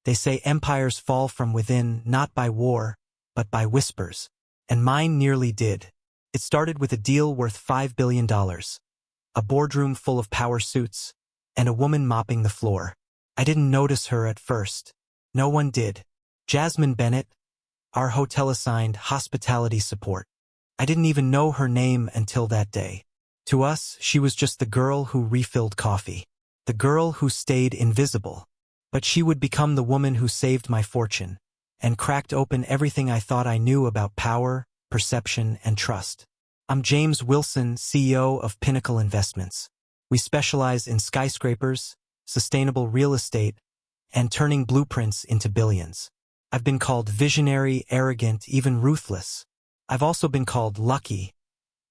They say empires fall from within, not by war, but by whispers. And mine nearly did. It started with a deal worth $5 billion, a boardroom full of power suits, and a woman mopping the floor. I didn't notice her at first. No one did. Jasmine Bennett, our hotel assigned hospitality support. I didn't even know her name until that day. To us, she was just the girl who refilled coffee. The girl who stayed invisible. But she would become the woman who saved my fortune and cracked open everything I thought I knew about power, perception, and trust. I'm James Wilson, CEO of Pinnacle Investments. We specialize in skyscrapers, sustainable real estate, and turning blueprints into billions. I've been called visionary, arrogant, even ruthless. I've also been called lucky,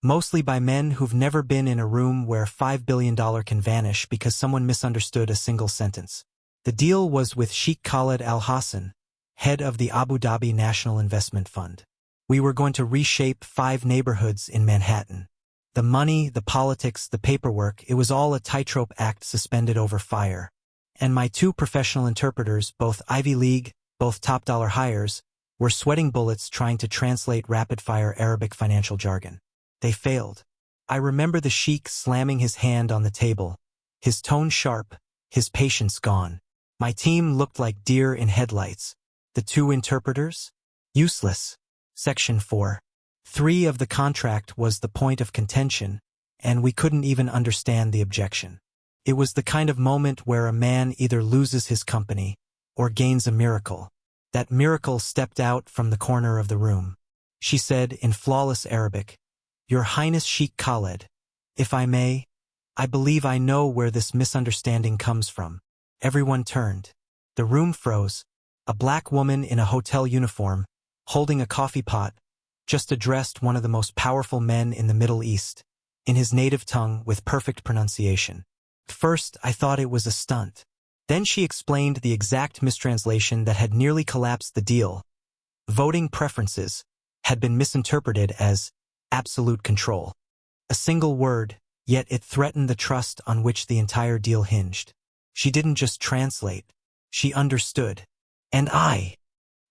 mostly by men who've never been in a room where $5 billion can vanish because someone misunderstood a single sentence. The deal was with Sheikh Khaled Al Hassan, head of the Abu Dhabi National Investment Fund. We were going to reshape 5 neighborhoods in Manhattan. The money, the politics, the paperwork, it was all a tightrope act suspended over fire. And my 2 professional interpreters, both Ivy League, both top-dollar hires, were sweating bullets trying to translate rapid-fire Arabic financial jargon. They failed. I remember the sheik slamming his hand on the table, his tone sharp, his patience gone. My team looked like deer in headlights. The 2 interpreters? Useless. Section 4. 3 of the contract was the point of contention, and we couldn't even understand the objection. It was the kind of moment where a man either loses his company or gains a miracle. That miracle stepped out from the corner of the room. She said in flawless Arabic, "Your Highness Sheikh Khaled, if I may, I believe I know where this misunderstanding comes from." Everyone turned. The room froze. A black woman in a hotel uniform, holding a coffee pot, just addressed one of the most powerful men in the Middle East, in his native tongue with perfect pronunciation. First, I thought it was a stunt. Then she explained the exact mistranslation that had nearly collapsed the deal. Voting preferences had been misinterpreted as absolute control. A single word, yet it threatened the trust on which the entire deal hinged. She didn't just translate. She understood. And I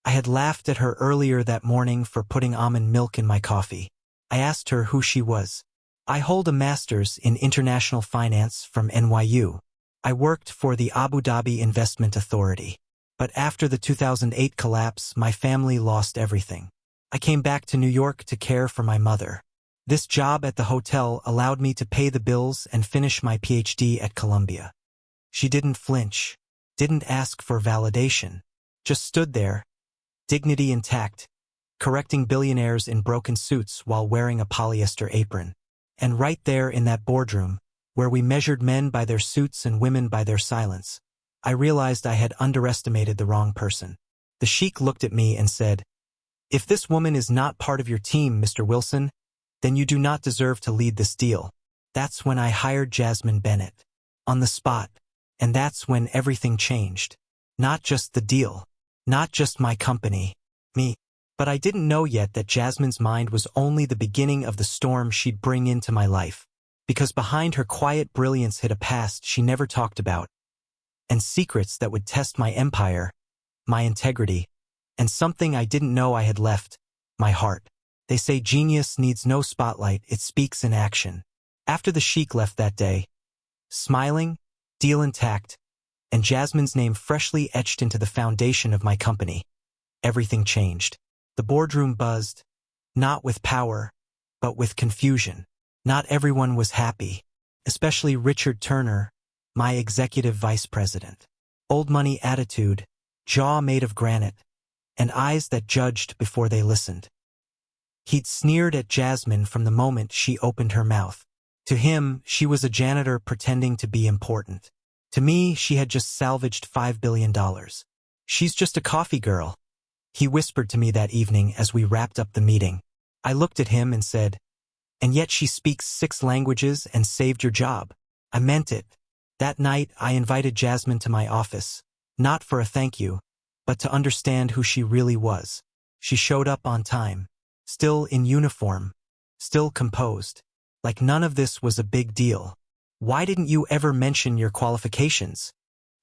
had laughed at her earlier that morning for putting almond milk in my coffee. I asked her who she was. "I hold a master's in international finance from NYU. I worked for the Abu Dhabi Investment Authority. But after the 2008 collapse, my family lost everything. I came back to New York to care for my mother. This job at the hotel allowed me to pay the bills and finish my PhD at Columbia." She didn't flinch, didn't ask for validation, just stood there, dignity intact, correcting billionaires in broken suits while wearing a polyester apron. And right there in that boardroom, where we measured men by their suits and women by their silence, I realized I had underestimated the wrong person. The sheik looked at me and said, "If this woman is not part of your team, Mr. Wilson, then you do not deserve to lead this deal." That's when I hired Jasmine Bennett. On the spot. And that's when everything changed. Not just the deal. Not just my company. Me. But I didn't know yet that Jasmine's mind was only the beginning of the storm she'd bring into my life. Because behind her quiet brilliance hid a past she never talked about. And secrets that would test my empire, my integrity, and something I didn't know I had left, my heart. They say genius needs no spotlight, it speaks in action. After the sheik left that day, smiling, deal intact, and Jasmine's name freshly etched into the foundation of my company, everything changed. The boardroom buzzed, not with power, but with confusion. Not everyone was happy, especially Richard Turner, my executive vice president. Old money attitude, jaw made of granite, and eyes that judged before they listened. He'd sneered at Jasmine from the moment she opened her mouth. To him, she was a janitor pretending to be important. To me, she had just salvaged $5 billion. "She's just a coffee girl," he whispered to me that evening as we wrapped up the meeting. I looked at him and said, "And yet she speaks 6 languages and saved your job." I meant it. That night, I invited Jasmine to my office, not for a thank you, but to understand who she really was. She showed up on time, still in uniform, still composed, like none of this was a big deal. "Why didn't you ever mention your qualifications?"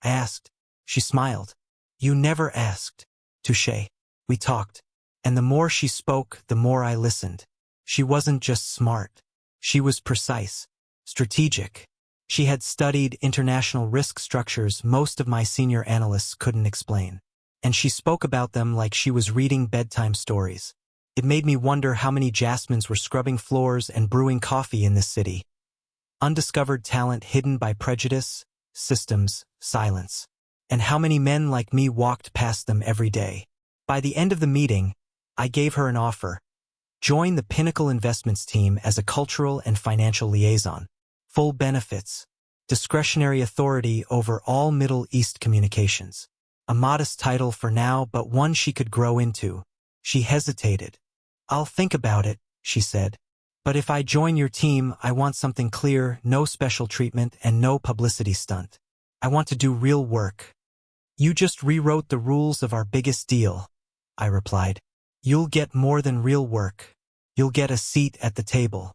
I asked. She smiled. You never asked. Touché. We talked. And the more she spoke, the more I listened. She wasn't just smart. She was precise. Strategic. She had studied international risk structures most of my senior analysts couldn't explain. And she spoke about them like she was reading bedtime stories. It made me wonder how many Jasmines were scrubbing floors and brewing coffee in this city. Undiscovered talent hidden by prejudice, systems, silence. And how many men like me walked past them every day. By the end of the meeting, I gave her an offer. Join the Pinnacle Investments team as a cultural and financial liaison. Full benefits. Discretionary authority over all Middle East communications. A modest title for now, but one she could grow into. She hesitated. I'll think about it, she said. But if I join your team, I want something clear, no special treatment, and no publicity stunt. I want to do real work. You just rewrote the rules of our biggest deal, I replied. You'll get more than real work. You'll get a seat at the table.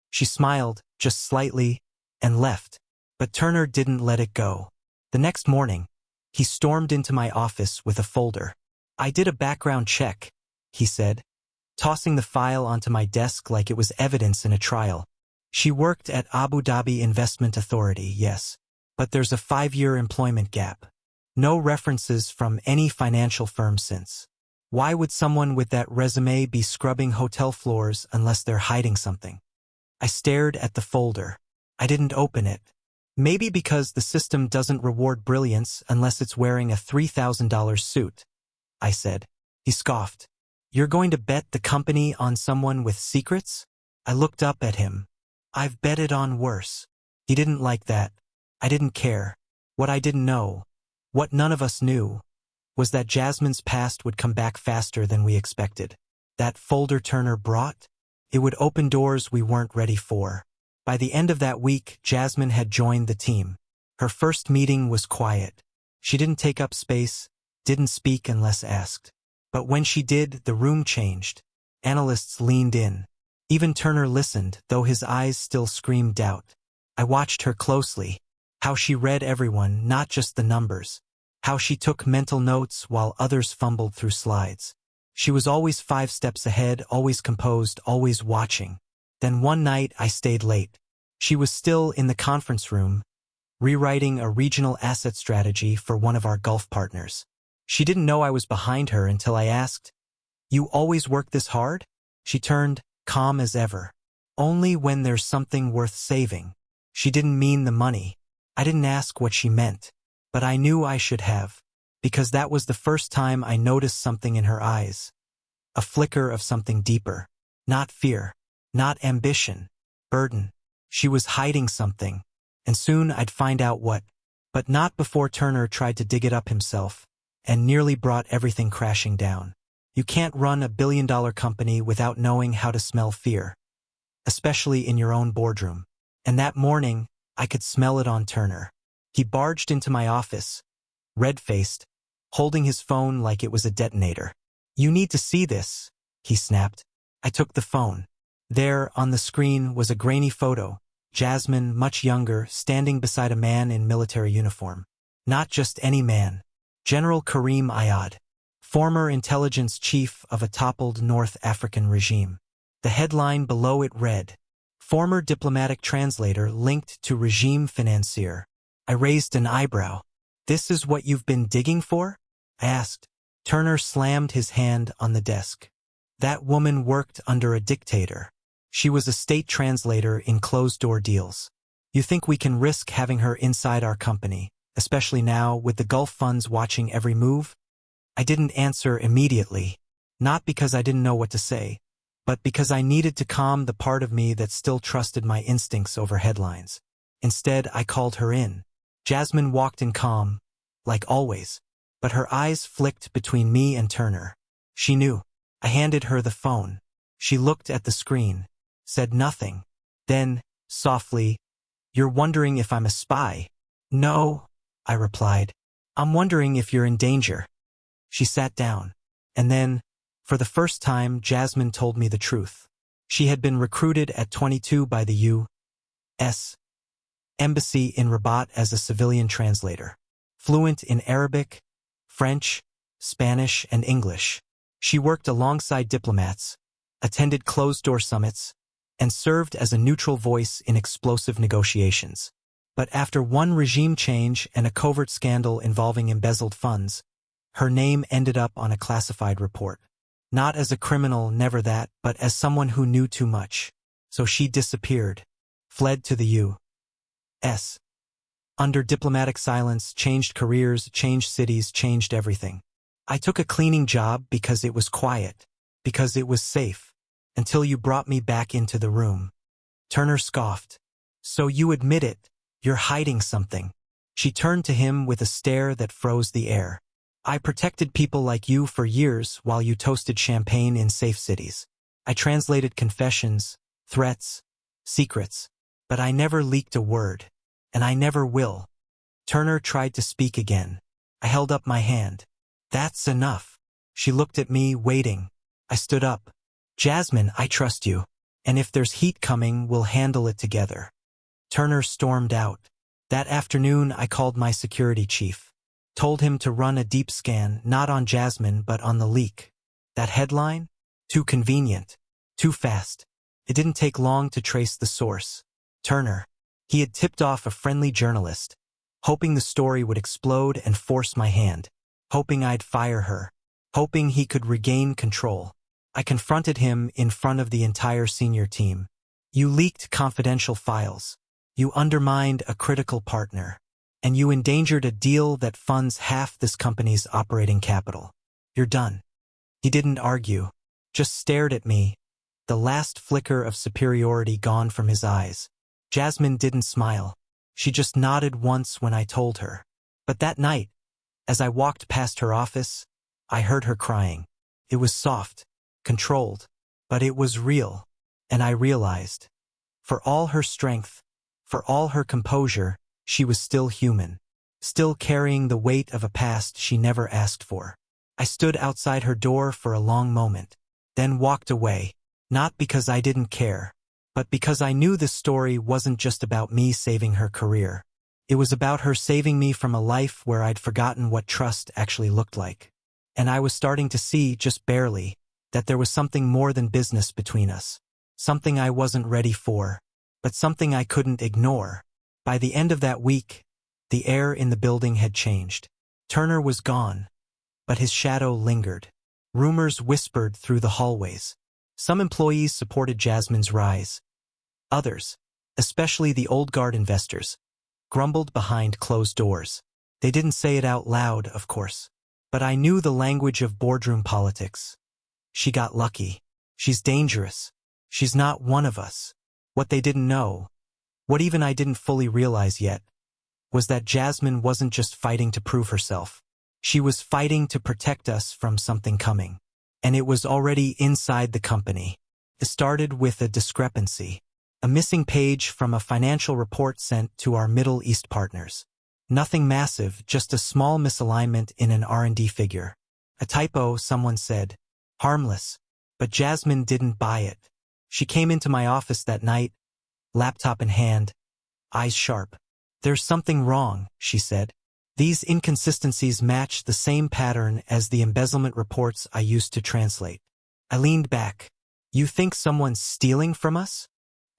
She smiled, just slightly, and left. But Turner didn't let it go. The next morning, he stormed into my office with a folder. I did a background check, he said, tossing the file onto my desk like it was evidence in a trial. She worked at Abu Dhabi Investment Authority, yes, but there's a 5-year employment gap. No references from any financial firm since. Why would someone with that resume be scrubbing hotel floors unless they're hiding something? I stared at the folder. I didn't open it. Maybe because the system doesn't reward brilliance unless it's wearing a $3,000 suit, I said. He scoffed. You're going to bet the company on someone with secrets? I looked up at him. I've betted on worse. He didn't like that. I didn't care. What I didn't know, what none of us knew, was that Jasmine's past would come back faster than we expected. That folder Turner brought? It would open doors we weren't ready for. By the end of that week, Jasmine had joined the team. Her first meeting was quiet. She didn't take up space, didn't speak unless asked. But when she did, the room changed. Analysts leaned in. Even Turner listened, though his eyes still screamed doubt. I watched her closely. How she read everyone, not just the numbers. How she took mental notes while others fumbled through slides. She was always 5 steps ahead, always composed, always watching. Then one night I stayed late. She was still in the conference room, rewriting a regional asset strategy for one of our Gulf partners. She didn't know I was behind her until I asked, "You always work this hard?" She turned, calm as ever. "Only when there's something worth saving." She didn't mean the money. I didn't ask what she meant, but I knew I should have, because that was the first time I noticed something in her eyes. A flicker of something deeper. Not fear. Not ambition. Burden. She was hiding something, and soon I'd find out what. But not before Turner tried to dig it up himself, and nearly brought everything crashing down. You can't run a billion-dollar company without knowing how to smell fear, especially in your own boardroom. And that morning, I could smell it on Turner. He barged into my office, red-faced, holding his phone like it was a detonator. "You need to see this," he snapped. I took the phone. There, on the screen, was a grainy photo. Jasmine, much younger, standing beside a man in military uniform. Not just any man. General Karim Ayad, former intelligence chief of a toppled North African regime. The headline below it read, "Former diplomatic translator linked to regime financier." I raised an eyebrow. "This is what you've been digging for?" I asked. Turner slammed his hand on the desk. "That woman worked under a dictator. She was a state translator in closed-door deals. You think we can risk having her inside our company, especially now with the Gulf funds watching every move?" I didn't answer immediately, not because I didn't know what to say, but because I needed to calm the part of me that still trusted my instincts over headlines. Instead, I called her in. Jasmine walked in calm, like always, but her eyes flicked between me and Turner. She knew. I handed her the phone. She looked at the screen, said nothing. Then, softly, "You're wondering if I'm a spy?" "No," I replied. "I'm wondering if you're in danger." She sat down. And then, for the first time, Jasmine told me the truth. She had been recruited at 22 by the U.S. Embassy in Rabat as a civilian translator. Fluent in Arabic, French, Spanish, and English. She worked alongside diplomats, attended closed-door summits, and served as a neutral voice in explosive negotiations. But after one regime change and a covert scandal involving embezzled funds, her name ended up on a classified report. Not as a criminal, never that, but as someone who knew too much. So she disappeared, fled to the U.S. Under diplomatic silence, changed careers, changed cities, changed everything. I took a cleaning job because it was quiet, because it was safe, until you brought me back into the room. Turner scoffed. So you admit it, you're hiding something. She turned to him with a stare that froze the air. I protected people like you for years while you toasted champagne in safe cities. I translated confessions, threats, secrets, but I never leaked a word, and I never will. Turner tried to speak again. I held up my hand. That's enough. She looked at me, waiting. I stood up. Jasmine, I trust you, and if there's heat coming, we'll handle it together. Turner stormed out. That afternoon, I called my security chief. Told him to run a deep scan, not on Jasmine, but on the leak. That headline? Too convenient. Too fast. It didn't take long to trace the source. Turner. He had tipped off a friendly journalist, hoping the story would explode and force my hand, hoping I'd fire her, hoping he could regain control. I confronted him in front of the entire senior team. You leaked confidential files. You undermined a critical partner. And you endangered a deal that funds half this company's operating capital. You're done. He didn't argue, just stared at me, the last flicker of superiority gone from his eyes. Jasmine didn't smile. She just nodded once when I told her. But that night, as I walked past her office, I heard her crying. It was soft, controlled, but it was real. And I realized, for all her strength, for all her composure, she was still human, still carrying the weight of a past she never asked for. I stood outside her door for a long moment, then walked away, not because I didn't care, but because I knew this story wasn't just about me saving her career. It was about her saving me from a life where I'd forgotten what trust actually looked like. And I was starting to see, just barely, that there was something more than business between us. Something I wasn't ready for, but something I couldn't ignore. By the end of that week, the air in the building had changed. Turner was gone, but his shadow lingered. Rumors whispered through the hallways. Some employees supported Jasmine's rise. Others, especially the old guard investors, grumbled behind closed doors. They didn't say it out loud, of course, but I knew the language of boardroom politics. She got lucky. She's dangerous. She's not one of us. What they didn't know, what even I didn't fully realize yet, was that Jasmine wasn't just fighting to prove herself. She was fighting to protect us from something coming. And it was already inside the company. It started with a discrepancy. A missing page from a financial report sent to our Middle East partners. Nothing massive, just a small misalignment in an R&D figure. A typo, someone said. Harmless. But Jasmine didn't buy it. She came into my office that night, laptop in hand, eyes sharp. There's something wrong, she said. These inconsistencies match the same pattern as the embezzlement reports I used to translate. I leaned back. You think someone's stealing from us?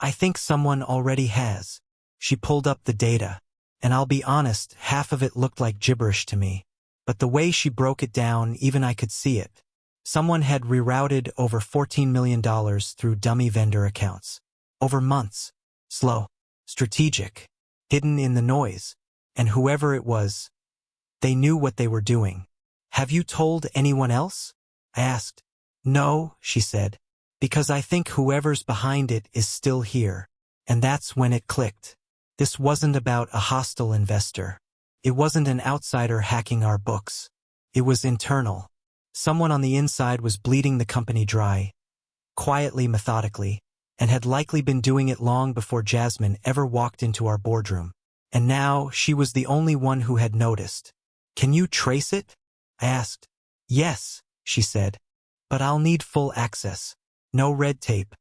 I think someone already has. She pulled up the data, and I'll be honest, half of it looked like gibberish to me. But the way she broke it down, even I could see it. Someone had rerouted over $14 million through dummy vendor accounts. Over months. Slow. Strategic. Hidden in the noise. And whoever it was, they knew what they were doing. Have you told anyone else? I asked. No, she said, because I think whoever's behind it is still here. And that's when it clicked. This wasn't about a hostile investor. It wasn't an outsider hacking our books. It was internal. Someone on the inside was bleeding the company dry, quietly, methodically, and had likely been doing it long before Jasmine ever walked into our boardroom. And now she was the only one who had noticed. Can you trace it? I asked. Yes, she said. But I'll need full access. No red tape.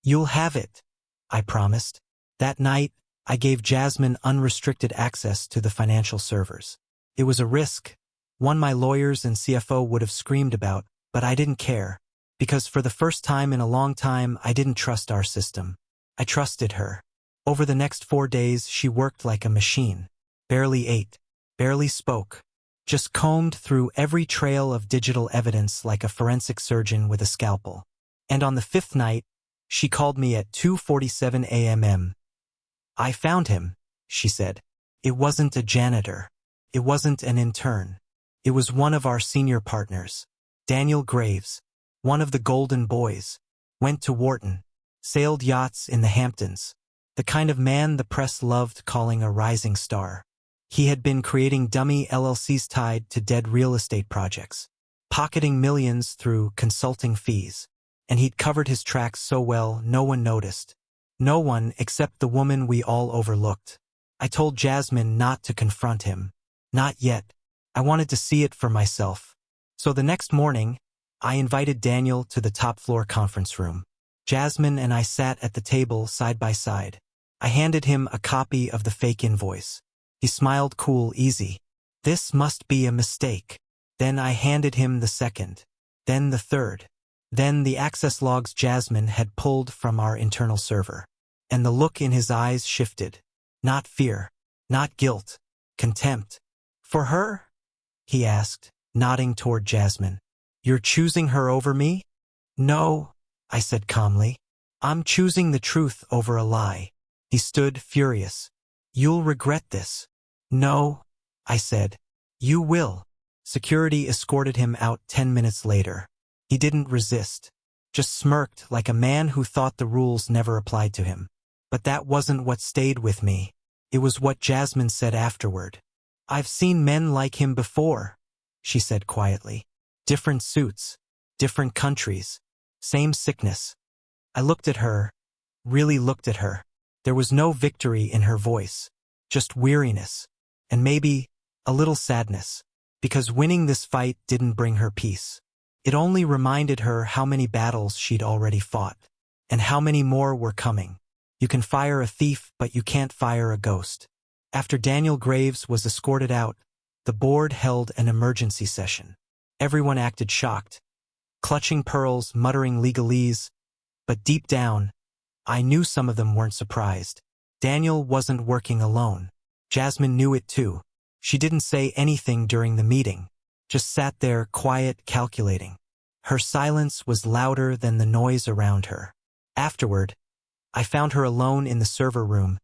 You'll have it, I promised. That night, I gave Jasmine unrestricted access to the financial servers. It was a risk, One my lawyers and CFO would have screamed about, but I didn't care. Because for the first time in a long time, I didn't trust our system. I trusted her. Over the next 4 days, she worked like a machine. Barely ate. Barely spoke. Just combed through every trail of digital evidence like a forensic surgeon with a scalpel. And on the 5th night, she called me at 2:47 a.m. "I found him," she said. It wasn't a janitor. It wasn't an intern. It was one of our senior partners. Daniel Graves, one of the Golden Boys, went to Wharton, sailed yachts in the Hamptons, the kind of man the press loved calling a rising star. He had been creating dummy LLCs tied to dead real estate projects, pocketing millions through consulting fees, and he'd covered his tracks so well no one noticed. No one except the woman we all overlooked. I told Jasmine not to confront him. Not yet. I wanted to see it for myself. So the next morning, I invited Daniel to the top-floor conference room. Jasmine and I sat at the table side by side. I handed him a copy of the fake invoice. He smiled cool, easy. This must be a mistake. Then I handed him the second. Then the third. Then the access logs Jasmine had pulled from our internal server. And the look in his eyes shifted. Not fear. Not guilt. Contempt. "For her?" he asked, nodding toward Jasmine. "You're choosing her over me?" "No," I said calmly. "I'm choosing the truth over a lie." He stood furious. "You'll regret this." "No," I said. "You will." Security escorted him out 10 minutes later. He didn't resist, just smirked like a man who thought the rules never applied to him. But that wasn't what stayed with me. It was what Jasmine said afterward. "I've seen men like him before," she said quietly. "Different suits, different countries, same sickness." I looked at her, really looked at her. There was no victory in her voice, just weariness, and maybe a little sadness, because winning this fight didn't bring her peace. It only reminded her how many battles she'd already fought, and how many more were coming. You can fire a thief, but you can't fire a ghost. After Daniel Graves was escorted out, the board held an emergency session. Everyone acted shocked, clutching pearls, muttering legalese, but deep down, I knew some of them weren't surprised. Daniel wasn't working alone. Jasmine knew it too. She didn't say anything during the meeting, just sat there quiet, calculating. Her silence was louder than the noise around her. Afterward, I found her alone in the server room,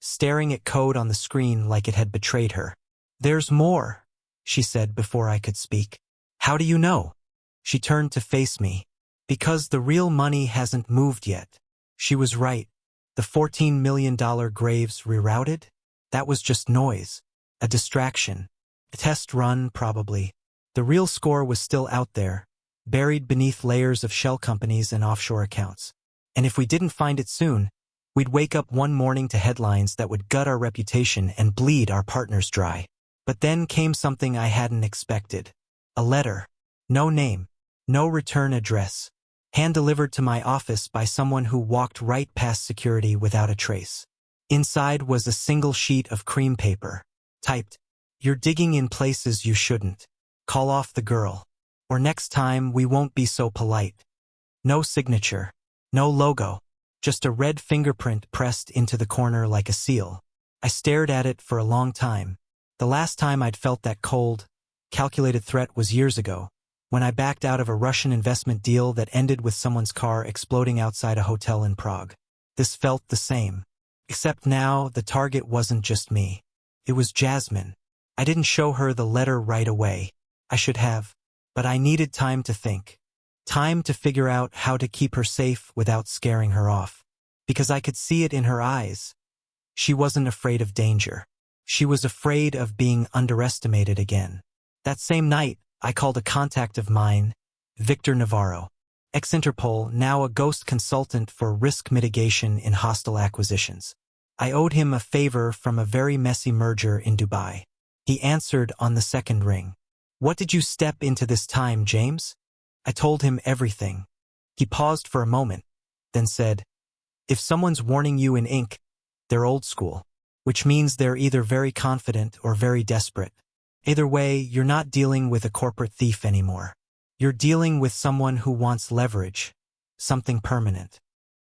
staring at code on the screen like it had betrayed her. "There's more," she said before I could speak. "How do you know?" She turned to face me. "Because the real money hasn't moved yet." She was right. The $14 million Graves rerouted? That was just noise. A distraction. A test run, probably. The real score was still out there, buried beneath layers of shell companies and offshore accounts. And if we didn't find it soon, we'd wake up one morning to headlines that would gut our reputation and bleed our partners dry. But then came something I hadn't expected. A letter. No name. No return address. Hand-delivered to my office by someone who walked right past security without a trace. Inside was a single sheet of cream paper. Typed, "You're digging in places you shouldn't. Call off the girl. Or next time we won't be so polite." No signature. No logo. Just a red fingerprint pressed into the corner like a seal. I stared at it for a long time. The last time I'd felt that cold, calculated threat was years ago, when I backed out of a Russian investment deal that ended with someone's car exploding outside a hotel in Prague. This felt the same. Except now, the target wasn't just me. It was Jasmine. I didn't show her the letter right away. I should have. But I needed time to think. Time to figure out how to keep her safe without scaring her off. Because I could see it in her eyes. She wasn't afraid of danger. She was afraid of being underestimated again. That same night, I called a contact of mine, Victor Navarro, ex-Interpol, now a ghost consultant for risk mitigation in hostile acquisitions. I owed him a favor from a very messy merger in Dubai. He answered on the second ring. "What did you step into this time, James?" I told him everything. He paused for a moment, then said, "If someone's warning you in ink, they're old school, which means they're either very confident or very desperate. Either way, you're not dealing with a corporate thief anymore. You're dealing with someone who wants leverage, something permanent.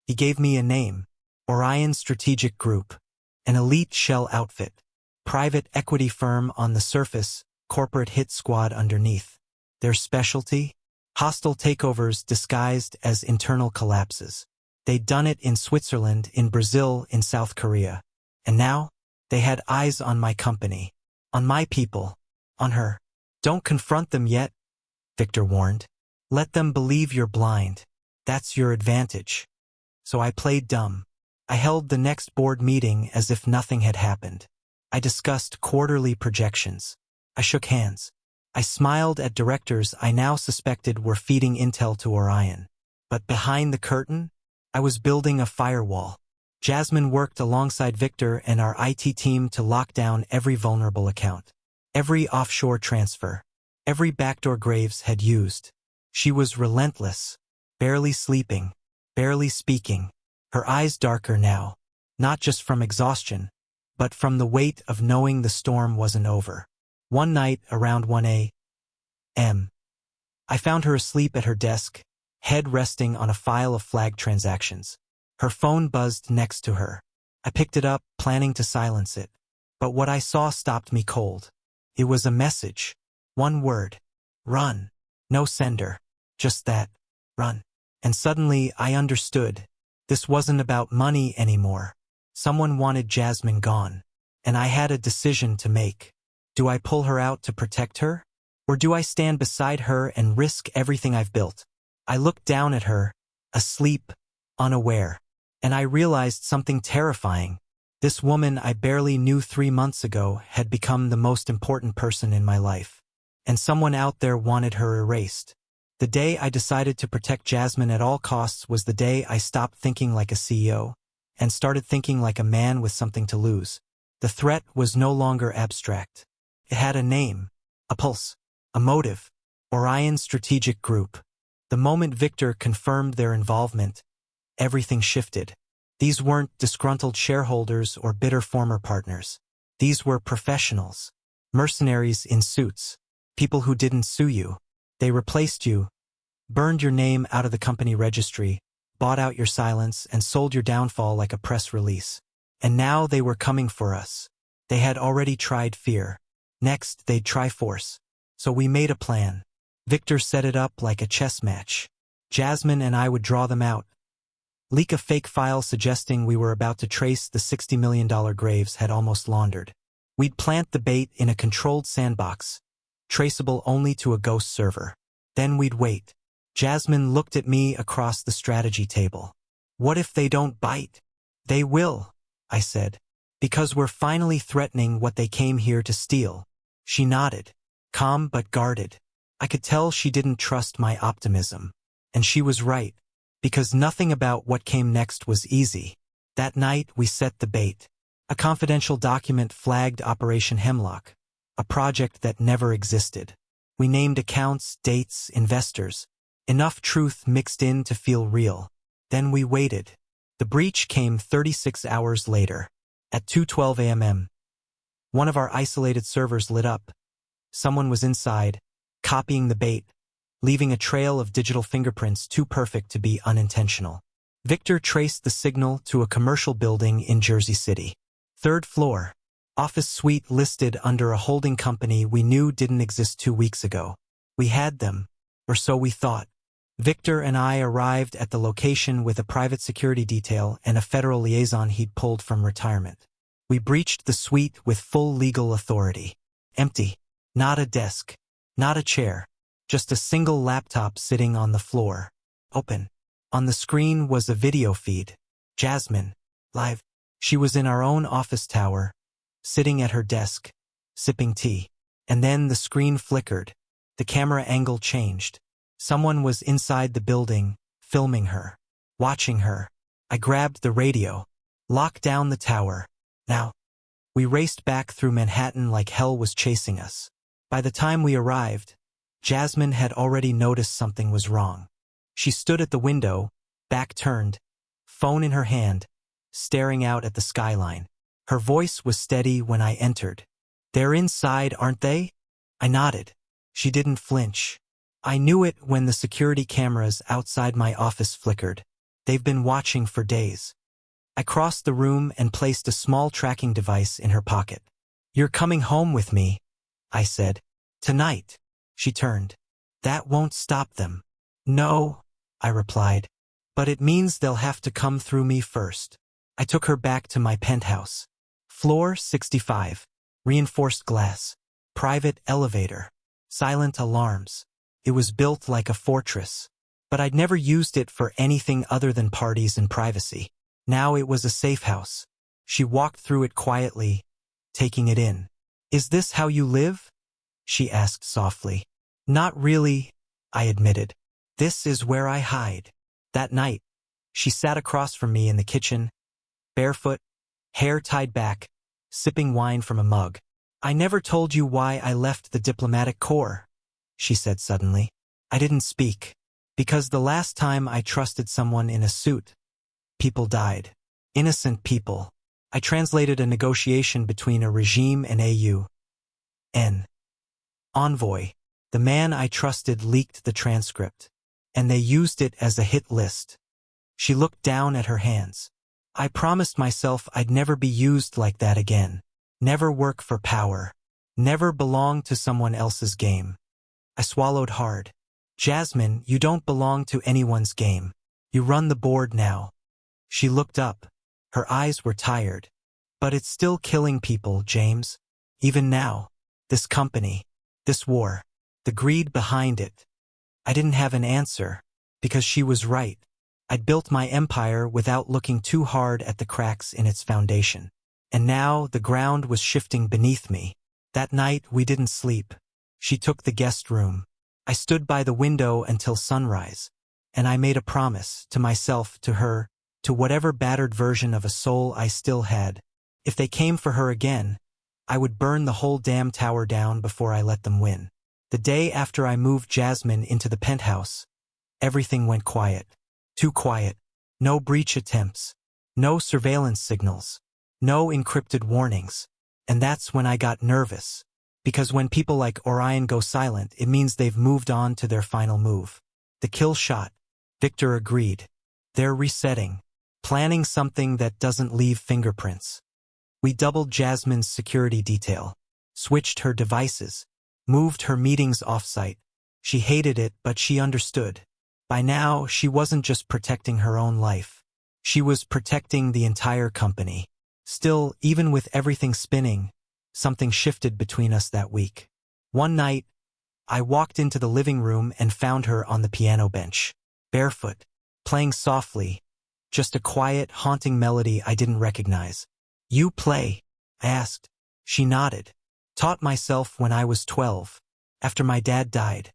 He gave me a name, Orion Strategic Group, an elite shell outfit, private equity firm on the surface, corporate hit squad underneath. Their specialty? Hostile takeovers disguised as internal collapses. They'd done it in Switzerland, in Brazil, in South Korea. And now, they had eyes on my company, on my people, on her. Don't confront them yet, Victor warned. Let them believe you're blind. That's your advantage. So I played dumb. I held the next board meeting as if nothing had happened. I discussed quarterly projections. I shook hands. I smiled at directors I now suspected were feeding intel to Orion. But behind the curtain, I was building a firewall. Jasmine worked alongside Victor and our IT team to lock down every vulnerable account, every offshore transfer, every backdoor Graves had used. She was relentless, barely sleeping, barely speaking, her eyes darker now, not just from exhaustion, but from the weight of knowing the storm wasn't over. One night, around 1 a.m., I found her asleep at her desk, head resting on a file of flagged transactions. Her phone buzzed next to her. I picked it up, planning to silence it. But what I saw stopped me cold. It was a message. One word. Run. No sender. Just that. Run. And suddenly I understood. This wasn't about money anymore. Someone wanted Jasmine gone. And I had a decision to make. Do I pull her out to protect her? Or do I stand beside her and risk everything I've built? I looked down at her, asleep, unaware. And I realized something terrifying. This woman I barely knew 3 months ago had become the most important person in my life. And someone out there wanted her erased. The day I decided to protect Jasmine at all costs was the day I stopped thinking like a CEO and started thinking like a man with something to lose. The threat was no longer abstract. It had a name, a pulse, a motive. Orion Strategic Group. The moment Victor confirmed their involvement, everything shifted. These weren't disgruntled shareholders or bitter former partners. These were professionals, mercenaries in suits, people who didn't sue you. They replaced you, burned your name out of the company registry, bought out your silence, and sold your downfall like a press release. And now they were coming for us. They had already tried fear. Next, they'd try force. So we made a plan. Victor set it up like a chess match. Jasmine and I would draw them out. Leak a fake file suggesting we were about to trace the $60 million Graves had almost laundered. We'd plant the bait in a controlled sandbox, traceable only to a ghost server. Then we'd wait. Jasmine looked at me across the strategy table. What if they don't bite? They will, I said. Because we're finally threatening what they came here to steal. She nodded, calm but guarded. I could tell she didn't trust my optimism. And she was right. Because nothing about what came next was easy. That night we set the bait. A confidential document flagged Operation Hemlock, a project that never existed. We named accounts, dates, investors. Enough truth mixed in to feel real. Then we waited. The breach came 36 hours later. At 2:12 a.m. One of our isolated servers lit up. Someone was inside, copying the bait, leaving a trail of digital fingerprints too perfect to be unintentional. Victor traced the signal to a commercial building in Jersey City. 3rd floor. Office suite listed under a holding company we knew didn't exist 2 weeks ago. We had them, or so we thought. Victor and I arrived at the location with a private security detail and a federal liaison he'd pulled from retirement. We breached the suite with full legal authority. Empty. Not a desk. Not a chair. Just a single laptop sitting on the floor. Open. On the screen was a video feed. Jasmine. Live. She was in our own office tower, sitting at her desk, sipping tea. And then the screen flickered. The camera angle changed. Someone was inside the building, filming her, watching her. I grabbed the radio. Lock down the tower. Now. We raced back through Manhattan like hell was chasing us. By the time we arrived, Jasmine had already noticed something was wrong. She stood at the window, back turned, phone in her hand, staring out at the skyline. Her voice was steady when I entered. They're inside, aren't they? I nodded. She didn't flinch. I knew it when the security cameras outside my office flickered. They've been watching for days. I crossed the room and placed a small tracking device in her pocket. "You're coming home with me," I said. "Tonight." She turned. "That won't stop them." "No," I replied. "But it means they'll have to come through me first." I took her back to my penthouse. Floor 65. Reinforced glass. Private elevator. Silent alarms. It was built like a fortress. But I'd never used it for anything other than parties and privacy. Now it was a safe house. She walked through it quietly, taking it in. "Is this how you live?" she asked softly. "Not really," I admitted. "This is where I hide." That night, she sat across from me in the kitchen, barefoot, hair tied back, sipping wine from a mug. "I never told you why I left the diplomatic corps," she said suddenly. I didn't speak. Because the last time I trusted someone in a suit, people died. Innocent people. I translated a negotiation between a regime and an envoy. The man I trusted leaked the transcript, and they used it as a hit list. She looked down at her hands. I promised myself I'd never be used like that again. Never work for power. Never belong to someone else's game. I swallowed hard. "Jasmine, you don't belong to anyone's game. You run the board now." She looked up. Her eyes were tired. "But it's still killing people, James. Even now. This company. This war. The greed behind it." I didn't have an answer, because she was right. I'd built my empire without looking too hard at the cracks in its foundation. And now the ground was shifting beneath me. That night we didn't sleep. She took the guest room. I stood by the window until sunrise, and I made a promise, to myself, to her, to whatever battered version of a soul I still had. If they came for her again, I would burn the whole damn tower down before I let them win. The day after I moved Jasmine into the penthouse, everything went quiet. Too quiet. No breach attempts. No surveillance signals. No encrypted warnings. And that's when I got nervous. Because when people like Orion go silent, it means they've moved on to their final move. The kill shot. Victor agreed. They're resetting. Planning something that doesn't leave fingerprints. We doubled Jasmine's security detail. Switched her devices. Moved her meetings offsite. She hated it, but she understood. By now, she wasn't just protecting her own life. She was protecting the entire company. Still, even with everything spinning, something shifted between us that week. One night, I walked into the living room and found her on the piano bench, barefoot, playing softly, just a quiet, haunting melody I didn't recognize. "You play?" I asked. She nodded. "Taught myself when I was 12, after my dad died."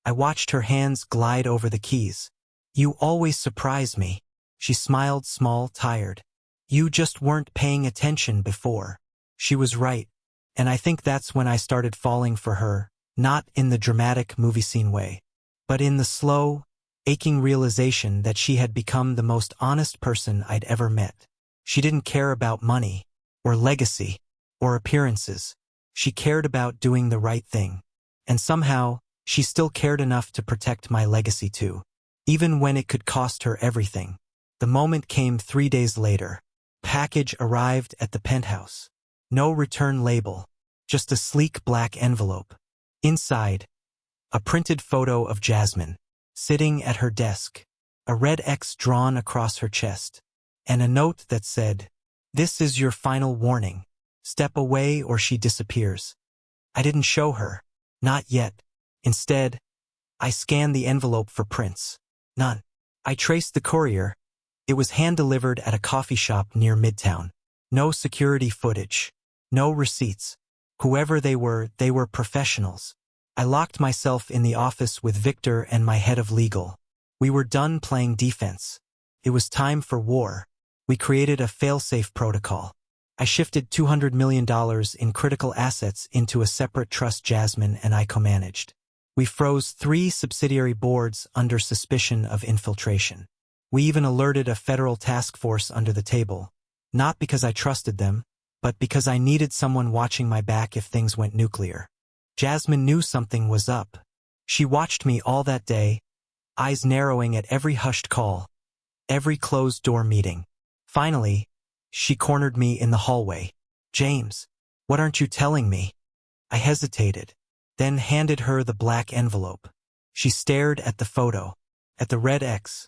I watched her hands glide over the keys. "You always surprise me." She smiled, small, tired. "You just weren't paying attention before." She was right, and I think that's when I started falling for her, not in the dramatic movie scene way, but in the slow, aching realization that she had become the most honest person I'd ever met. She didn't care about money, or legacy, or appearances. She cared about doing the right thing. And somehow, she still cared enough to protect my legacy too, even when it could cost her everything. The moment came 3 days later. Package arrived at the penthouse. No return label, just a sleek black envelope. Inside, a printed photo of Jasmine, sitting at her desk, a red X drawn across her chest, and a note that said, "This is your final warning. Step away or she disappears." I didn't show her. Not yet. Instead, I scanned the envelope for prints. None. I traced the courier. It was hand-delivered at a coffee shop near Midtown. No security footage. No receipts. Whoever they were professionals. I locked myself in the office with Victor and my head of legal. We were done playing defense. It was time for war. We created a fail-safe protocol. I shifted $200 million in critical assets into a separate trust Jasmine and I co-managed. We froze 3 subsidiary boards under suspicion of infiltration. We even alerted a federal task force under the table, not because I trusted them, but because I needed someone watching my back if things went nuclear. Jasmine knew something was up. She watched me all that day, eyes narrowing at every hushed call, every closed-door meeting. Finally, she cornered me in the hallway. "James, what aren't you telling me?" I hesitated, then handed her the black envelope. She stared at the photo, at the red X.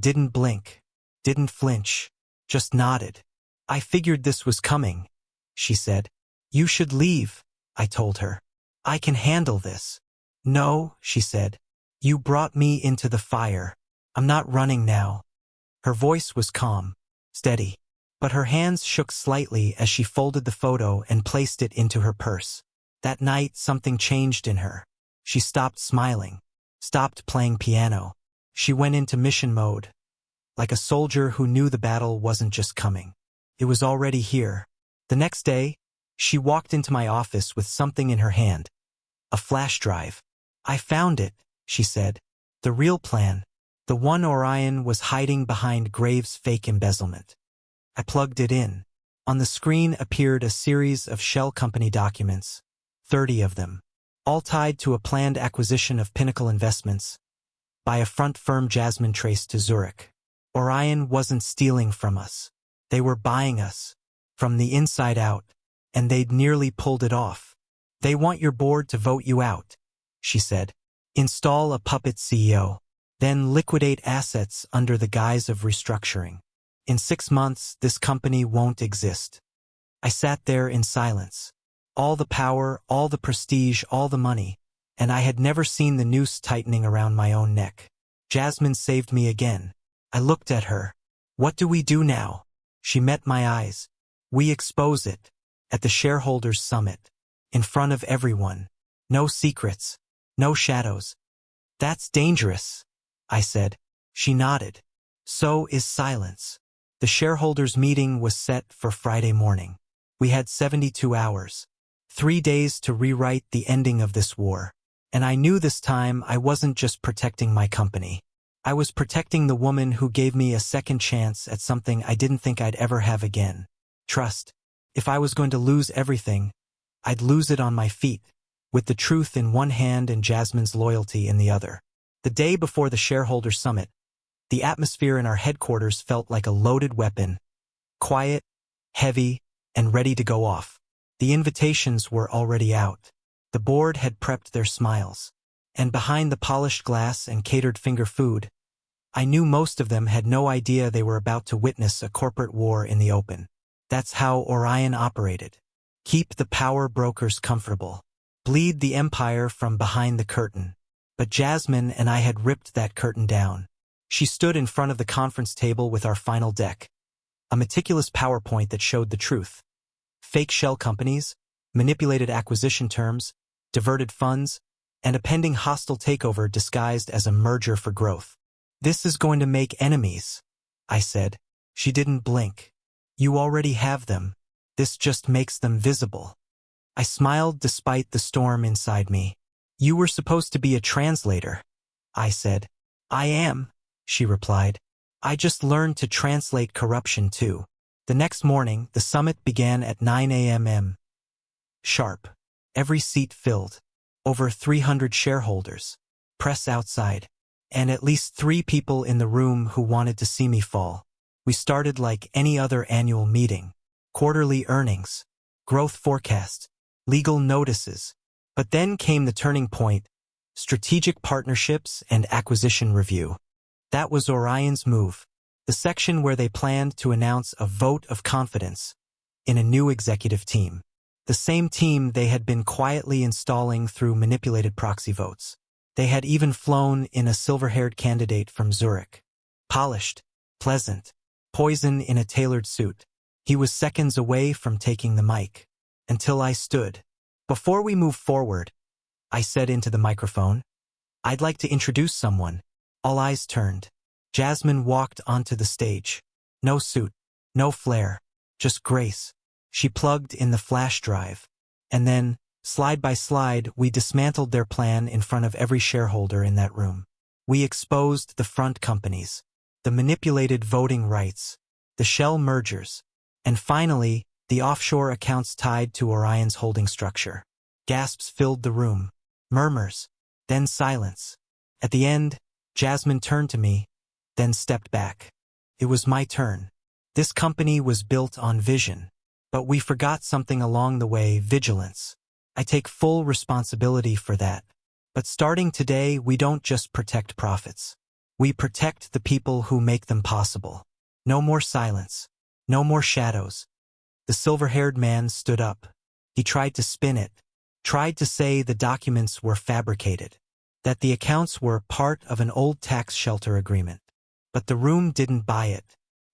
Didn't blink, didn't flinch, just nodded. "I figured this was coming," she said. "You should leave," I told her. "I can handle this." "No," she said. "You brought me into the fire. I'm not running now." Her voice was calm, steady, but her hands shook slightly as she folded the photo and placed it into her purse. That night, something changed in her. She stopped smiling, stopped playing piano. She went into mission mode, like a soldier who knew the battle wasn't just coming. It was already here. The next day, she walked into my office with something in her hand. A flash drive. "I found it," she said. "The real plan. The one Orion was hiding behind Graves' fake embezzlement." I plugged it in. On the screen appeared a series of shell company documents, 30 of them, all tied to a planned acquisition of Pinnacle Investments by a front firm Jasmine traced to Zurich. Orion wasn't stealing from us. They were buying us, from the inside out, and they'd nearly pulled it off. "They want your board to vote you out," she said. "Install a puppet CEO, then liquidate assets under the guise of restructuring. In 6 months, this company won't exist." I sat there in silence. All the power, all the prestige, all the money, and I had never seen the noose tightening around my own neck. Jasmine saved me again. I looked at her. "What do we do now?" She met my eyes. "We expose it. At the shareholders' summit. In front of everyone. No secrets. No shadows." "That's dangerous," I said. She nodded. "So is silence." The shareholders' meeting was set for Friday morning. We had 72 hours. 3 days to rewrite the ending of this war. And I knew this time I wasn't just protecting my company. I was protecting the woman who gave me a second chance at something I didn't think I'd ever have again. Trust. If I was going to lose everything, I'd lose it on my feet, with the truth in one hand and Jasmine's loyalty in the other. The day before the shareholder summit, the atmosphere in our headquarters felt like a loaded weapon, quiet, heavy, and ready to go off. The invitations were already out. The board had prepped their smiles. And behind the polished glass and catered finger food, I knew most of them had no idea they were about to witness a corporate war in the open. That's how Orion operated. Keep the power brokers comfortable. Bleed the empire from behind the curtain. But Jasmine and I had ripped that curtain down. She stood in front of the conference table with our final deck. A meticulous PowerPoint that showed the truth. Fake shell companies, manipulated acquisition terms, diverted funds, and a pending hostile takeover disguised as a merger for growth. "This is going to make enemies," I said. She didn't blink. "You already have them. This just makes them visible." I smiled despite the storm inside me. "You were supposed to be a translator," I said. "I am," she replied. "I just learned to translate corruption too." The next morning, the summit began at 9 a.m. sharp. Every seat filled. Over 300 shareholders. Press outside. And at least 3 people in the room who wanted to see me fall. We started like any other annual meeting. Quarterly earnings. Growth forecasts. Legal notices. But then came the turning point. Strategic partnerships and acquisition review. That was Orion's move. The section where they planned to announce a vote of confidence in a new executive team. The same team they had been quietly installing through manipulated proxy votes. They had even flown in a silver-haired candidate from Zurich. Polished, pleasant, poison in a tailored suit. He was seconds away from taking the mic. Until I stood. "Before we move forward," I said into the microphone, "I'd like to introduce someone." All eyes turned. Jasmine walked onto the stage. No suit, no flair, just grace. She plugged in the flash drive. And then, slide by slide, we dismantled their plan in front of every shareholder in that room. We exposed the front companies, the manipulated voting rights, the shell mergers, and finally, the offshore accounts tied to Orion's holding structure. Gasps filled the room. Murmurs. Then silence. At the end, Jasmine turned to me, then stepped back. It was my turn. This company was built on vision. But we forgot something along the way: vigilance. I take full responsibility for that. But starting today, we don't just protect profits. We protect the people who make them possible. No more silence. No more shadows. The silver-haired man stood up. He tried to spin it. Tried to say the documents were fabricated. That the accounts were part of an old tax shelter agreement. But the room didn't buy it.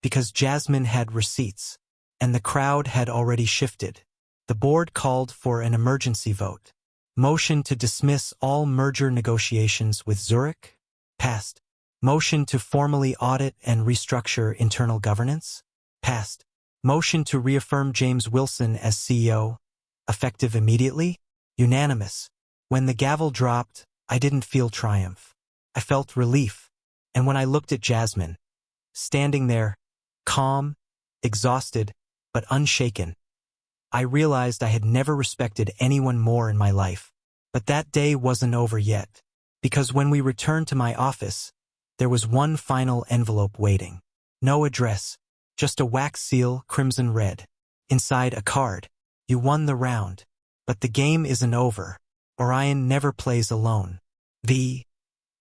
Because Jasmine had receipts. And the crowd had already shifted. The board called for an emergency vote. Motion to dismiss all merger negotiations with Zurich? Passed. Motion to formally audit and restructure internal governance? Passed. Motion to reaffirm James Wilson as CEO? Effective immediately? Unanimous. When the gavel dropped, I didn't feel triumph. I felt relief. And when I looked at Jasmine, standing there, calm, exhausted, but unshaken, I realized I had never respected anyone more in my life. But that day wasn't over yet. Because when we returned to my office, there was one final envelope waiting. No address, just a wax seal, crimson red. Inside a card. You won the round. But the game isn't over. Orion never plays alone. V.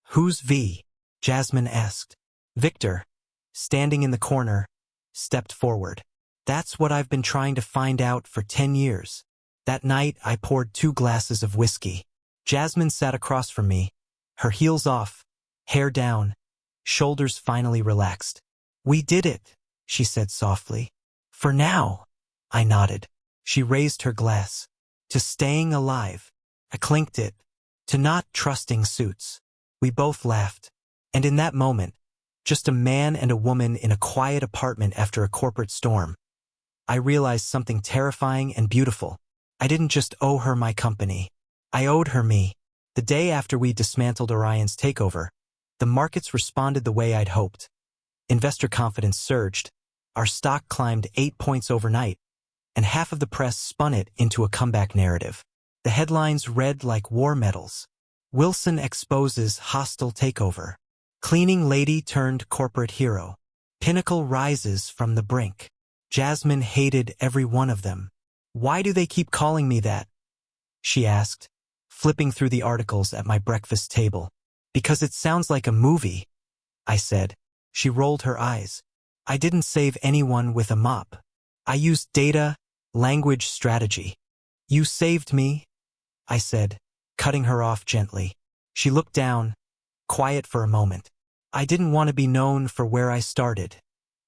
Who's V? Jasmine asked. Victor, standing in the corner, stepped forward. That's what I've been trying to find out for 10 years. That night, I poured 2 glasses of whiskey. Jasmine sat across from me, her heels off, hair down, shoulders finally relaxed. We did it, she said softly. For now, I nodded. She raised her glass. To staying alive. I clinked it. To not trusting suits. We both laughed. And in that moment, just a man and a woman in a quiet apartment after a corporate storm, I realized something terrifying and beautiful. I didn't just owe her my company. I owed her me. The day after we dismantled Orion's takeover, the markets responded the way I'd hoped. Investor confidence surged. Our stock climbed 8 points overnight, and half of the press spun it into a comeback narrative. The headlines read like war medals. Wilson exposes hostile takeover. Cleaning lady turned corporate hero. Pinnacle rises from the brink. Jasmine hated every one of them. Why do they keep calling me that? She asked, flipping through the articles at my breakfast table. Because it sounds like a movie, I said. She rolled her eyes. I didn't save anyone with a mop. I used data, language, strategy. You saved me, I said, cutting her off gently. She looked down, quiet for a moment. I didn't want to be known for where I started,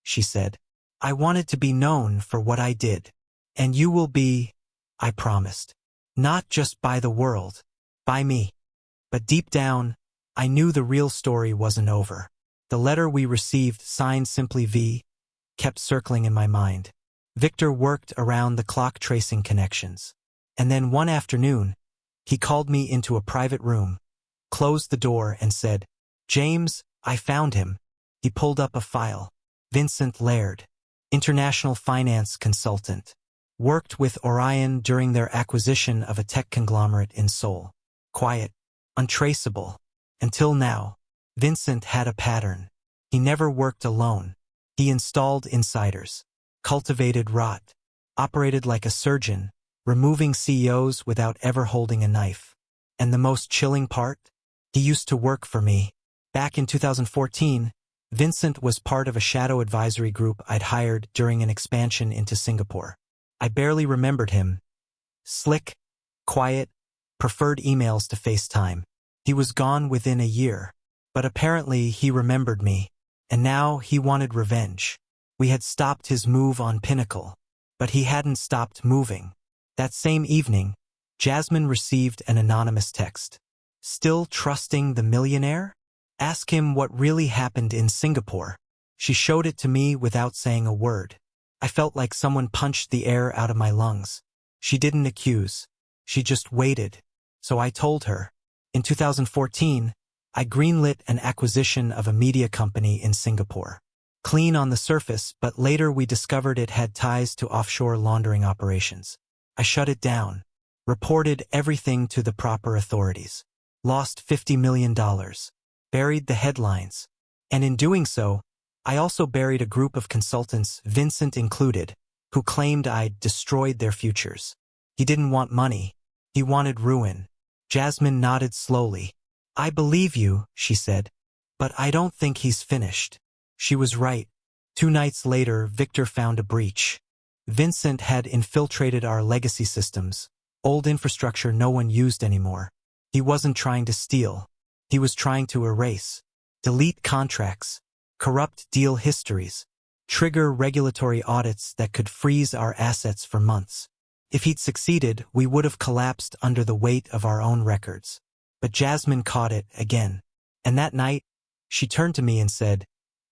she said. I wanted to be known for what I did. And you will be, I promised. Not just by the world, by me. But deep down, I knew the real story wasn't over. The letter we received, signed simply V, kept circling in my mind. Victor worked around the clock tracing connections. And then one afternoon, he called me into a private room, closed the door and said, James, I found him. He pulled up a file. Vincent Laird, international finance consultant. Worked with Orion during their acquisition of a tech conglomerate in Seoul. Quiet, untraceable. Until now, Vincent had a pattern. He never worked alone. He installed insiders, cultivated rot, operated like a surgeon, removing CEOs without ever holding a knife. And the most chilling part? He used to work for me. Back in 2014, Vincent was part of a shadow advisory group I'd hired during an expansion into Singapore. I barely remembered him. Slick, quiet, preferred emails to FaceTime. He was gone within a year. But apparently he remembered me. And now he wanted revenge. We had stopped his move on Pinnacle. But he hadn't stopped moving. That same evening, Jasmine received an anonymous text. Still trusting the millionaire? Ask him what really happened in Singapore. She showed it to me without saying a word. I felt like someone punched the air out of my lungs. She didn't accuse. She just waited. So I told her. In 2014, I greenlit an acquisition of a media company in Singapore. Clean on the surface, but later we discovered it had ties to offshore laundering operations. I shut it down. reported everything to the proper authorities, lost $50 million, buried the headlines, and in doing so, I also buried a group of consultants, Vincent included, who claimed I'd destroyed their futures. He didn't want money. He wanted ruin. Jasmine nodded slowly. I believe you, she said, but I don't think he's finished. She was right. 2 nights later, Victor found a breach. Vincent had infiltrated our legacy systems, old infrastructure no one used anymore. He wasn't trying to steal. He was trying to erase, delete contracts, corrupt deal histories, trigger regulatory audits that could freeze our assets for months. If he'd succeeded, we would have collapsed under the weight of our own records. But Jasmine caught it again. And that night, she turned to me and said,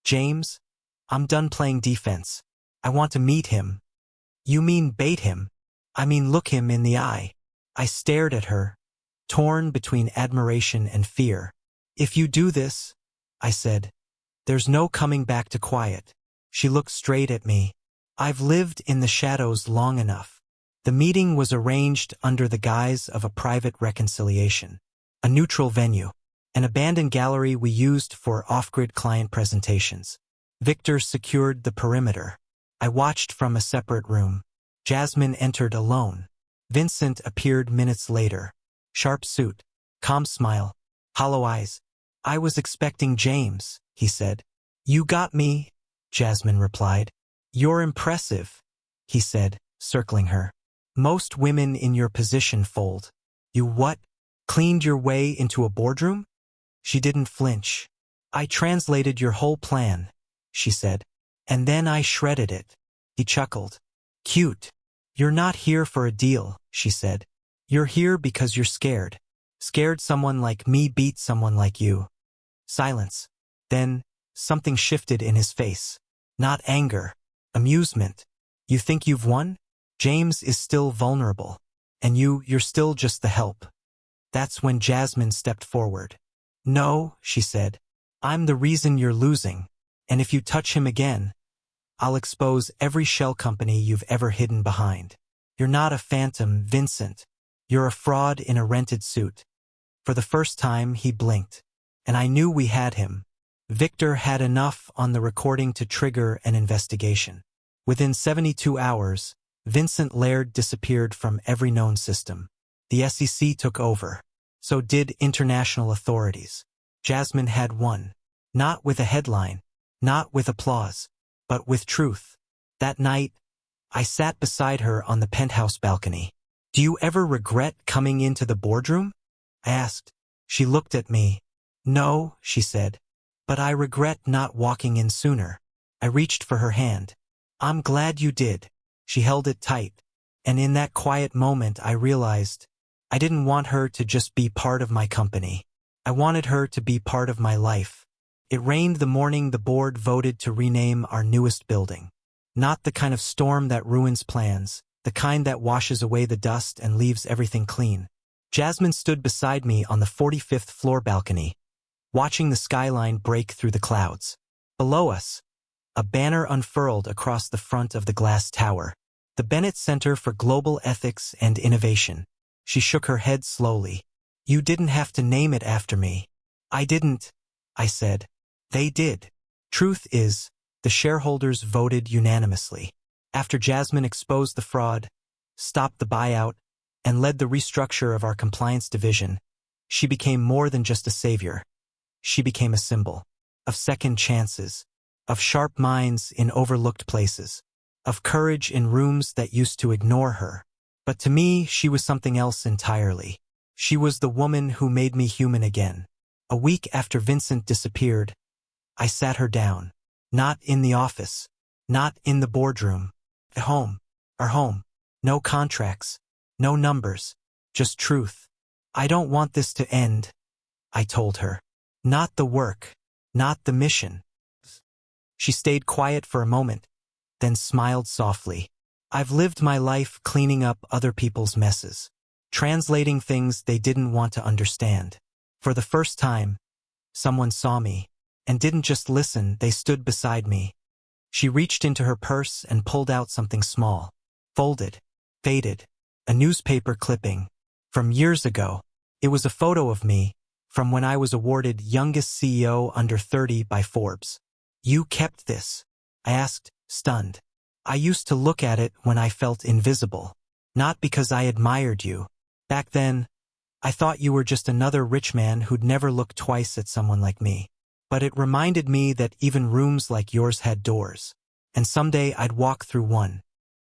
James, I'm done playing defense. I want to meet him. You mean bait him? I mean look him in the eye. I stared at her, torn between admiration and fear. If you do this, I said, there's no coming back to quiet. She looked straight at me. I've lived in the shadows long enough. The meeting was arranged under the guise of a private reconciliation, a neutral venue, an abandoned gallery we used for off-grid client presentations. Victor secured the perimeter. I watched from a separate room. Jasmine entered alone. Vincent appeared minutes later. Sharp suit, calm smile, hollow eyes. I was expecting James, he said. You got me, Jasmine replied. You're impressive, he said, circling her. Most women in your position fold. You what? Cleaned your way into a boardroom? She didn't flinch. I translated your whole plan, she said. And then I shredded it. He chuckled. Cute. You're not here for a deal, she said. You're here because you're scared. Scared someone like me beat someone like you. Silence. Then, something shifted in his face. Not anger. Amusement. You think you've won? James is still vulnerable. And you're still just the help. That's when Jasmine stepped forward. No, she said. I'm the reason you're losing. And if you touch him again, I'll expose every shell company you've ever hidden behind. You're not a phantom, Vincent. You're a fraud in a rented suit. For the first time, he blinked. And I knew we had him. Victor had enough on the recording to trigger an investigation. Within 72 hours, Vincent Laird disappeared from every known system. The SEC took over. So did international authorities. Jasmine had won. Not with a headline, not with applause, but with truth. That night, I sat beside her on the penthouse balcony. Do you ever regret coming into the boardroom? I asked. She looked at me. No, she said. But I regret not walking in sooner. I reached for her hand. I'm glad you did. She held it tight. And in that quiet moment I realized I didn't want her to just be part of my company. I wanted her to be part of my life. It rained the morning the board voted to rename our newest building. Not the kind of storm that ruins plans, the kind that washes away the dust and leaves everything clean. Jasmine stood beside me on the 45th floor balcony, watching the skyline break through the clouds. Below us, a banner unfurled across the front of the glass tower. The Bennett Center for Global Ethics and Innovation. She shook her head slowly. You didn't have to name it after me. I didn't, I said. They did. Truth is, the shareholders voted unanimously. After Jasmine exposed the fraud, stopped the buyout, and led the restructure of our compliance division, she became more than just a savior. She became a symbol of second chances, of sharp minds in overlooked places, of courage in rooms that used to ignore her. But to me, she was something else entirely. She was the woman who made me human again. A week after Vincent disappeared, I sat her down. Not in the office. Not in the boardroom. At home. Our home. No contracts. No numbers. Just truth. I don't want this to end, I told her. Not the work. Not the mission. She stayed quiet for a moment, then smiled softly. I've lived my life cleaning up other people's messes, translating things they didn't want to understand. For the first time, someone saw me, and didn't just listen, they stood beside me. She reached into her purse and pulled out something small, folded, faded, A newspaper clipping. From years ago. It was a photo of me, from when I was awarded youngest CEO under 30 by Forbes. You kept this? I asked, stunned. I used to look at it when I felt invisible. Not because I admired you. Back then, I thought you were just another rich man who'd never look twice at someone like me. But it reminded me that even rooms like yours had doors. And someday I'd walk through one.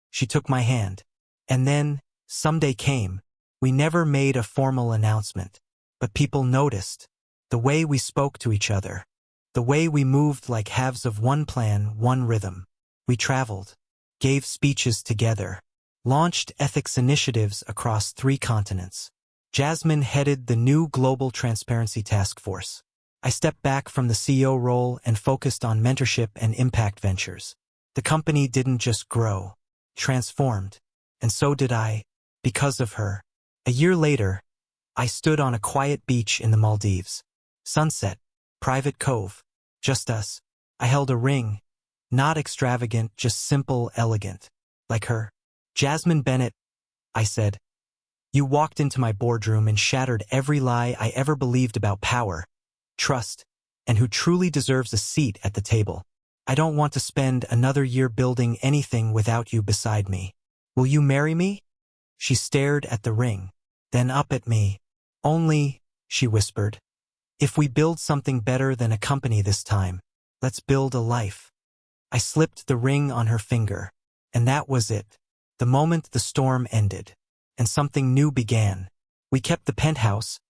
She took my hand. And then, someday came. We never made a formal announcement. But people noticed. The way we spoke to each other. The way we moved like halves of one plan, one rhythm. We traveled. Gave speeches together. Launched ethics initiatives across 3 continents. Jasmine headed the new Global Transparency Task Force. I stepped back from the CEO role and focused on mentorship and impact ventures. The company didn't just grow. Transformed. And so did I. Because of her. A year later, I stood on a quiet beach in the Maldives. Sunset. Private cove. Just us. I held a ring. Not extravagant, just simple, elegant. Like her. Jasmine Bennett, I said. You walked into my boardroom and shattered every lie I ever believed about power, trust, and who truly deserves a seat at the table. I don't want to spend another year building anything without you beside me. Will you marry me? She stared at the ring, then up at me. Only, she whispered. If we build something better than a company this time, let's build a life. I slipped the ring on her finger, and that was it. The moment the storm ended, and something new began. We kept the penthouse,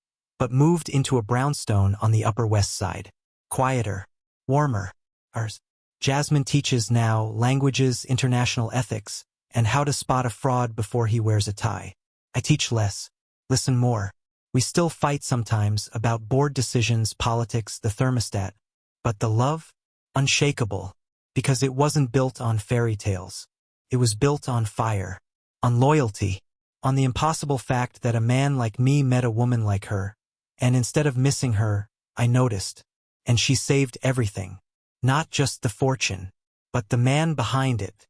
but moved into a brownstone on the Upper West Side. Quieter, warmer. Ours. Jasmine teaches now languages, international ethics, and how to spot a fraud before he wears a tie. I teach less, listen more. We still fight sometimes about board decisions, politics, the thermostat. But the love? Unshakable. Because it wasn't built on fairy tales. It was built on fire. On loyalty. On the impossible fact that a man like me met a woman like her. And instead of missing her, I noticed. And she saved everything. Not just the fortune, but the man behind it.